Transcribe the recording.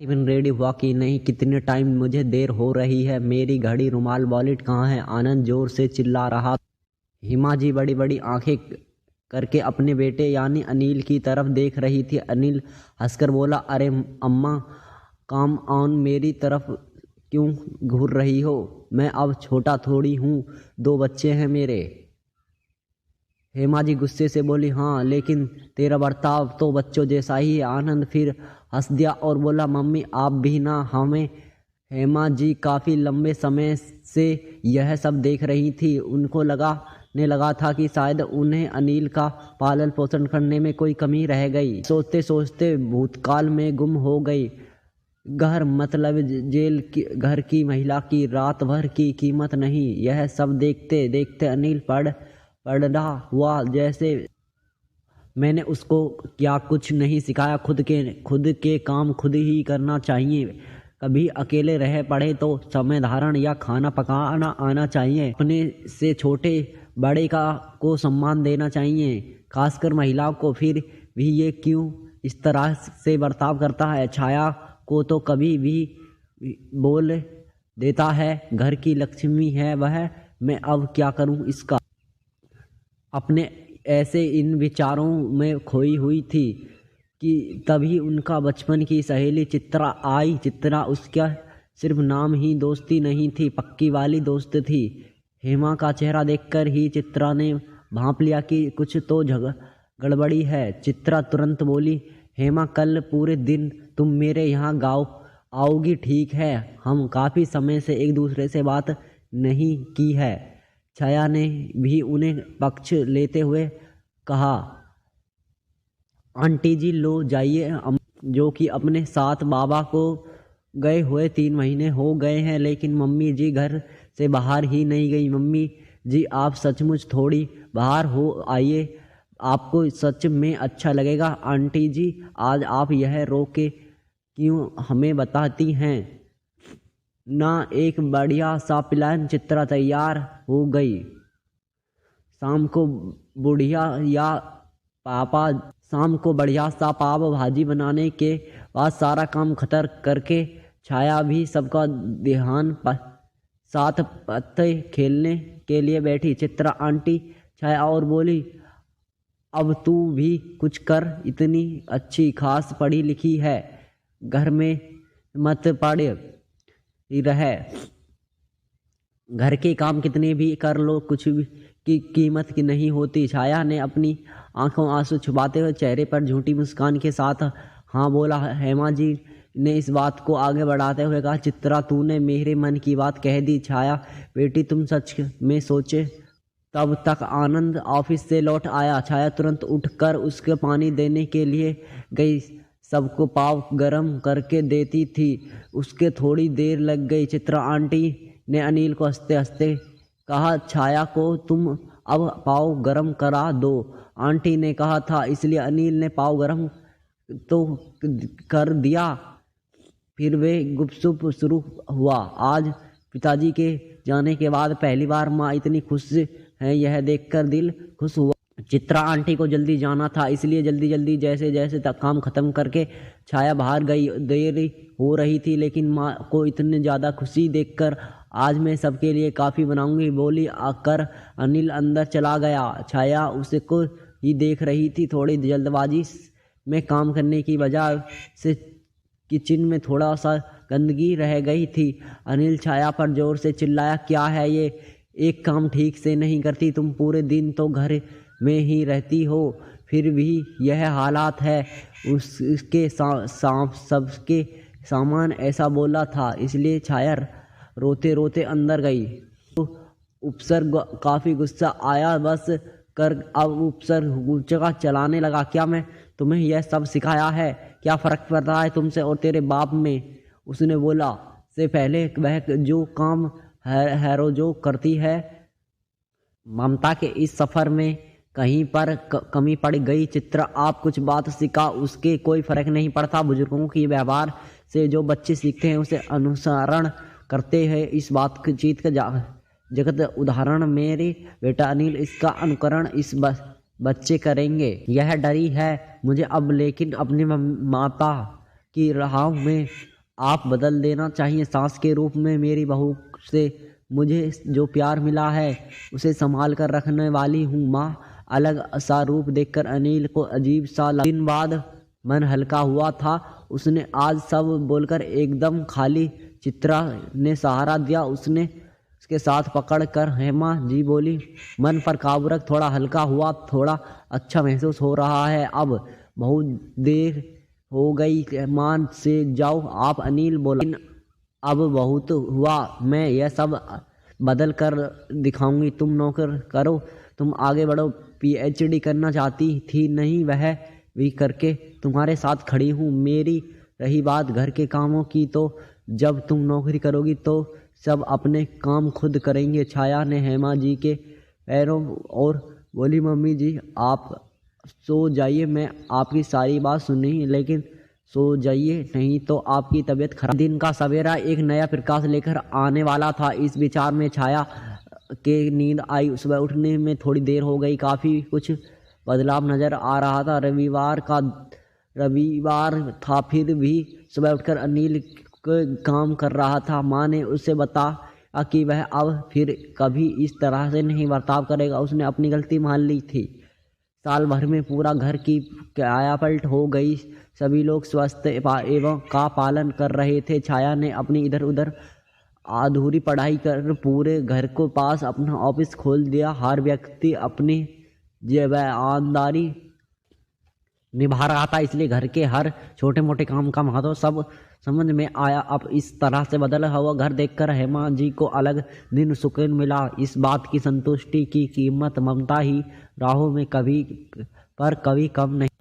Tiffin ready हुआ कि नहीं, कितने टाइम, मुझे देर हो रही है, मेरी घड़ी, रुमाल, वॉलेट कहाँ है? आनंद जोर से चिल्ला रहा। हिमा जी बड़ी बड़ी आंखें करके अपने बेटे यानी अनिल की तरफ देख रही थी। अनिल हंसकर बोला, अरे अम्मा, काम ऑन, मेरी तरफ क्यों घूर रही हो? मैं अब छोटा थोड़ी हूँ, 2 बच्चे हैं मेरे। हेमा जी गुस्से से बोली, हाँ लेकिन तेरा बर्ताव तो बच्चों जैसा ही है। आनंद फिर हंस दिया और बोला, मम्मी आप भी ना हमें। हेमा जी काफ़ी लंबे समय से यह सब देख रही थी। उनको लगा था कि शायद उन्हें अनिल का पालन पोषण करने में कोई कमी रह गई। सोचते सोचते भूतकाल में गुम हो गई। घर मतलब जेल की, घर की महिला की रात भर की कीमत नहीं। यह सब देखते देखते अनिल पड़ा हुआ, जैसे मैंने उसको क्या कुछ नहीं सिखाया। खुद के काम खुद ही करना चाहिए। कभी अकेले रह पड़े तो समय धारण या खाना पकाना आना चाहिए। अपने से छोटे बड़े को सम्मान देना चाहिए, खासकर महिलाओं को। फिर भी ये क्यों इस तरह से बर्ताव करता है? छाया को तो कभी भी बोल देता है घर की लक्ष्मी है वह, मैं अब क्या करूं इसका। अपने ऐसे इन विचारों में खोई हुई थी कि तभी उनका बचपन की सहेली चित्रा आई। चित्रा उसका सिर्फ नाम ही दोस्ती नहीं थी, पक्की वाली दोस्त थी। हेमा का चेहरा देखकर ही चित्रा ने भांप लिया कि कुछ तो गड़बड़ी है। चित्रा तुरंत बोली, हेमा कल पूरे दिन तुम मेरे यहाँ गाँव आओगी, ठीक है? हम काफ़ी समय से एक दूसरे से बात नहीं की है। छाया ने भी उन्हें पक्ष लेते हुए कहा, आंटी जी लो जाइए, जो कि अपने साथ बाबा को गए हुए 3 महीने हो गए हैं, लेकिन मम्मी जी घर से बाहर ही नहीं गई। मम्मी जी आप सचमुच थोड़ी बाहर हो आइए, आपको सच में अच्छा लगेगा। आंटी जी आज आप यह रोके क्यों हमें बताती हैं ना? एक बढ़िया सा प्लान। चित्रा तैयार हो गई। शाम को बढ़िया सा पाव भाजी बनाने के बाद सारा काम खत्म करके छाया भी सबका ध्यान साथ पत्ते खेलने के लिए बैठी। चित्रा आंटी छाया और बोली, अब तू भी कुछ कर, इतनी अच्छी खास पढ़ी लिखी है, घर में मत पड़े रहे, घर के काम कितने भी कर लो, कुछ भी की कीमत की नहीं होती। छाया ने अपनी आंखों आंसू छुपाते हुए चेहरे पर झूठी मुस्कान के साथ हाँ बोला। हेमा जी ने इस बात को आगे बढ़ाते हुए कहा, चित्रा तूने मेरे मन की बात कह दी। छाया बेटी तुम सच में सोचे। तब तक आनंद ऑफिस से लौट आया। छाया तुरंत उठकर उसके पानी देने के लिए गई। सबको पाव गरम करके देती थी, उसके थोड़ी देर लग गई। चित्रा आंटी ने अनिल को हंसते हंसते कहा, छाया को तुम अब पाव गरम करा दो। आंटी ने कहा था, इसलिए अनिल ने पाव गरम तो कर दिया। फिर वे गुपशुप शुरू हुआ। आज पिताजी के जाने के बाद पहली बार माँ इतनी खुश है, यह देखकर दिल खुश हुआ। चित्रा आंटी को जल्दी जाना था, इसलिए जल्दी जैसे जैसे तक काम खत्म करके छाया बाहर गई। देर हो रही थी, लेकिन माँ को इतनी ज़्यादा खुशी देखकर आज मैं सबके लिए काफ़ी बनाऊंगी बोली आकर अनिल अंदर चला गया। छाया उसको ही देख रही थी। थोड़ी जल्दबाजी में काम करने की वजह से किचन में थोड़ा सा गंदगी रह गई थी। अनिल छाया पर जोर से चिल्लाया, क्या है ये, एक काम ठीक से नहीं करती तुम? पूरे दिन तो घर में ही रहती हो, फिर भी यह हालात है। उसके सबके सामान ऐसा बोला था, इसलिए छाया रोते रोते अंदर गई। तो उपसर काफ़ी गुस्सा आया बस कर। अब उपसर गुस्सा चलाने लगा, क्या मैं तुम्हें यह सब सिखाया है? क्या फ़र्क पड़ता है तुमसे और तेरे बाप में? उसने बोला, से पहले वह जो काम हैरो जो करती है। ममता के इस सफ़र में कहीं पर कमी पड़ गई। चित्रा आप कुछ बात सिखा, उसके कोई फ़र्क नहीं पड़ता। बुजुर्गों की व्यवहार से जो बच्चे सीखते हैं उसे अनुसरण करते हैं। इस बातचीत का जगत उदाहरण मेरे बेटा अनिल, इसका अनुकरण इस बच्चे करेंगे। यह डरी है मुझे अब, लेकिन अपनी माता की राह में आप बदल देना चाहिए। सास के रूप में मेरी बहू से मुझे जो प्यार मिला है उसे संभाल कर रखने वाली हूँ माँ। अलग सा रूप देखकर अनिल को अजीब सा लगा। दिन बाद मन हल्का हुआ था। उसने आज सब बोलकर एकदम खाली। चित्रा ने सहारा दिया। उसने उसके साथ पकड़ कर हेमा जी बोली, मन पर काबू रख, थोड़ा हल्का हुआ, थोड़ा अच्छा महसूस हो रहा है अब। बहुत देर हो गई, मान से जाओ आप। अनिल बोला, अब बहुत हुआ, मैं यह सब बदल कर दिखाऊंगी। तुम नौकर करो, तुम आगे बढ़ो। पीएचडी करना चाहती थी नहीं, वह भी करके तुम्हारे साथ खड़ी हूँ। मेरी रही बात घर के कामों की, तो जब तुम नौकरी करोगी तो सब अपने काम खुद करेंगे। छाया ने हेमा जी के पैरों और बोली, मम्मी जी आप सो जाइए, मैं आपकी सारी बात सुनी, लेकिन सो जाइए नहीं तो आपकी तबीयत खराब। दिन का सवेरा एक नया प्रकाश लेकर आने वाला था। इस विचार में छाया के नींद आई। सुबह उठने में थोड़ी देर हो गई। काफ़ी कुछ बदलाव नज़र आ रहा था। रविवार था, फिर भी सुबह उठकर अनिल काम कर रहा था। माँ ने उसे बताया कि वह अब फिर कभी इस तरह से नहीं बर्ताव करेगा। उसने अपनी गलती मान ली थी। साल भर में पूरा घर की कायापलट हो गई। सभी लोग स्वस्थ एवं का पालन कर रहे थे। छाया ने अपनी इधर उधर अधूरी पढ़ाई कर पूरे घर को पास अपना ऑफिस खोल दिया। हर व्यक्ति अपनी ईमानदारी निभा रहा था, इसलिए घर के हर छोटे मोटे काम का महत्व सब समझ में आया। अब इस तरह से बदला हुआ घर देखकर हेमा जी को अलग दिन सुकून मिला। इस बात की संतुष्टि की कीमत ममता ही राहों में कभी कम नहीं।